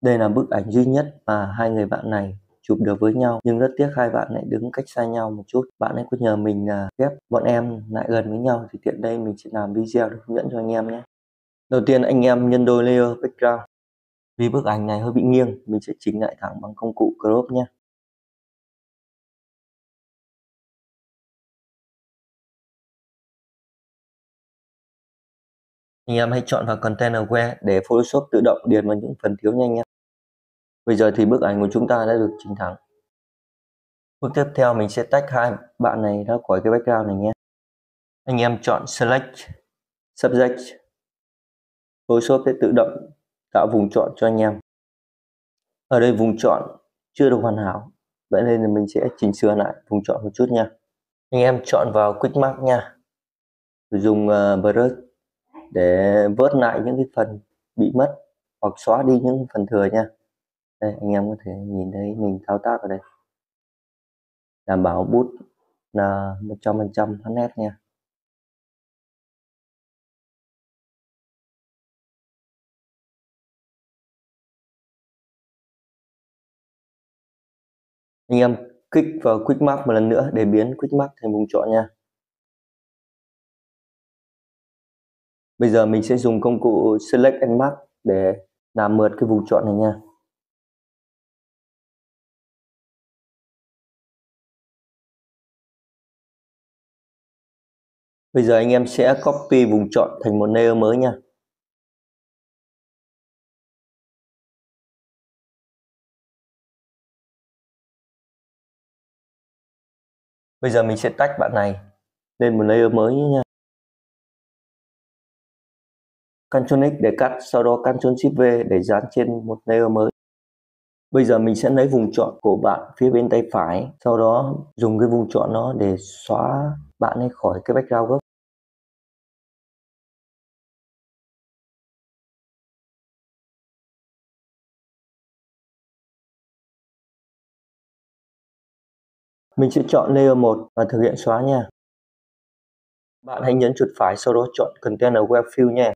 Đây là bức ảnh duy nhất mà hai người bạn này chụp được với nhau, nhưng rất tiếc hai bạn lại đứng cách xa nhau một chút. Bạn ấy có nhờ mình là ghép bọn em lại gần với nhau, thì tiện đây mình sẽ làm video để hướng dẫn cho anh em nhé. Đầu tiên anh em nhân đôi layer background. Vì bức ảnh này hơi bị nghiêng, mình sẽ chỉnh lại thẳng bằng công cụ crop nhé. Anh em hãy chọn vào Containerware để Photoshop tự động điền vào những phần thiếu nhanh nhé. Bây giờ thì bức ảnh của chúng ta đã được chỉnh thẳng. Bước tiếp theo mình sẽ tách hai bạn này ra khỏi cái background này nhé. Anh em chọn Select, Subject. Photoshop sẽ tự động tạo vùng chọn cho anh em. Ở đây vùng chọn chưa được hoàn hảo, vậy nên là mình sẽ chỉnh sửa lại vùng chọn một chút nha. Anh em chọn vào Quick Mark nha. Dùng brush để vớt lại những cái phần bị mất hoặc xóa đi những phần thừa nha. Đây anh em có thể nhìn thấy mình thao tác ở đây. Đảm bảo bút là 100% hết nét nha. Anh em kích vào Quick Mark một lần nữa để biến Quick Mark thành vùng chọn nha. Bây giờ mình sẽ dùng công cụ Select and Mark để làm mượt cái vùng chọn này nha. Bây giờ anh em sẽ copy vùng chọn thành một layer mới nha. Bây giờ mình sẽ tách bạn này lên một layer mới nha. Ctrl X để cắt, sau đó Ctrl Shift V để dán trên một layer mới. Bây giờ mình sẽ lấy vùng chọn của bạn phía bên tay phải, sau đó dùng cái vùng chọn nó để xóa bạn ấy khỏi cái background gốc. Mình sẽ chọn layer 1 và thực hiện xóa nha. Bạn hãy nhấn chuột phải sau đó chọn Containerware Fill nha.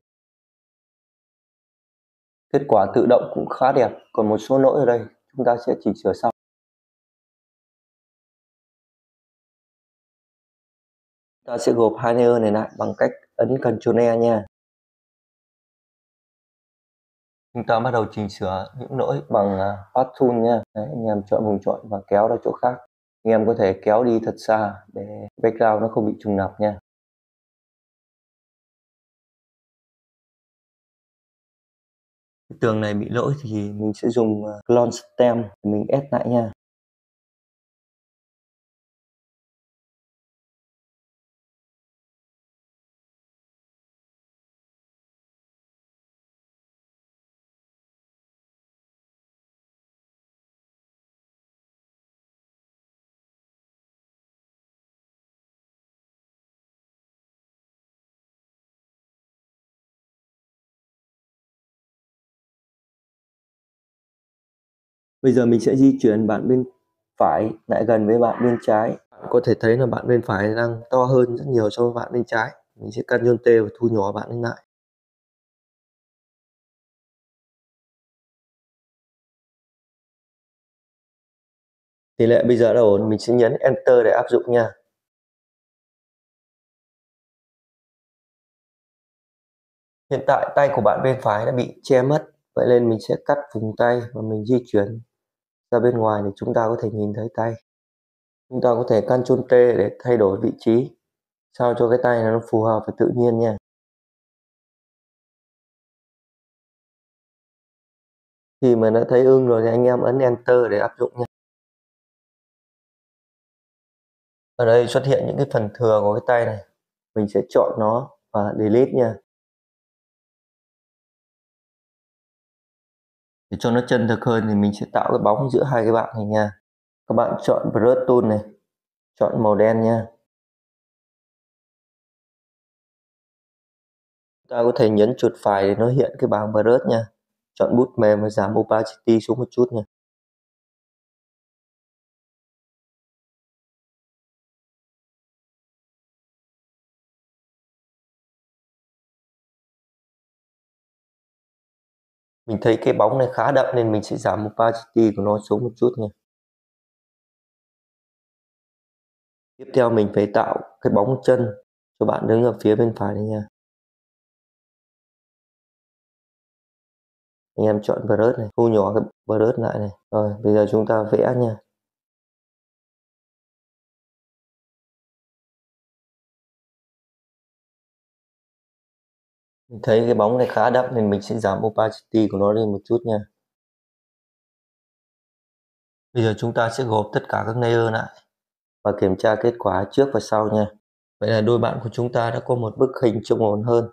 Kết quả tự động cũng khá đẹp, còn một số lỗi ở đây chúng ta sẽ chỉnh sửa sau. Ta sẽ gộp hai layer này lại bằng cách ấn Ctrl E nha. Chúng ta bắt đầu chỉnh sửa những lỗi bằng Path Tool nha. Đấy, anh em chọn vùng chọn và kéo ra chỗ khác. Anh em có thể kéo đi thật xa để background nó không bị trùng lặp nha. Cái tường này bị lỗi thì mình sẽ dùng Clone Stem để mình ép lại nha. Bây giờ mình sẽ di chuyển bạn bên phải lại gần với bạn bên trái. Bạn có thể thấy là bạn bên phải đang to hơn rất nhiều so với bạn bên trái. Mình sẽ Ctrl T và thu nhỏ bạn lên lại. Tỷ lệ bây giờ đã ổn, mình sẽ nhấn Enter để áp dụng nha. Hiện tại tay của bạn bên phải đã bị che mất, vậy nên mình sẽ cắt vùng tay và mình di chuyển ra bên ngoài để chúng ta có thể nhìn thấy tay. Chúng ta có thể Ctrl T để thay đổi vị trí sao cho cái tay này nó phù hợp và tự nhiên nha. Khi mà đã thấy ưng rồi thì anh em ấn Enter để áp dụng nha. Ở đây xuất hiện những cái phần thừa của cái tay này, mình sẽ chọn nó và delete nha. Để cho nó chân thực hơn thì mình sẽ tạo cái bóng giữa hai cái bạn này nha. Các bạn chọn Brush Tool này, chọn màu đen nha. Ta có thể nhấn chuột phải để nó hiện cái bảng brush nha. Chọn bút mềm và giảm opacity xuống một chút nha. Mình thấy cái bóng này khá đậm nên mình sẽ giảm opacity của nó xuống một chút nha. Tiếp theo mình phải tạo cái bóng chân cho bạn đứng ở phía bên phải đây nha. Anh em chọn brush này, thu nhỏ cái brush lại này. Rồi, bây giờ chúng ta vẽ nha. Mình thấy cái bóng này khá đậm nên mình sẽ giảm opacity của nó lên một chút nha. Bây giờ chúng ta sẽ gộp tất cả các layer lại và kiểm tra kết quả trước và sau nha. Vậy là đôi bạn của chúng ta đã có một bức hình trông ổn hơn.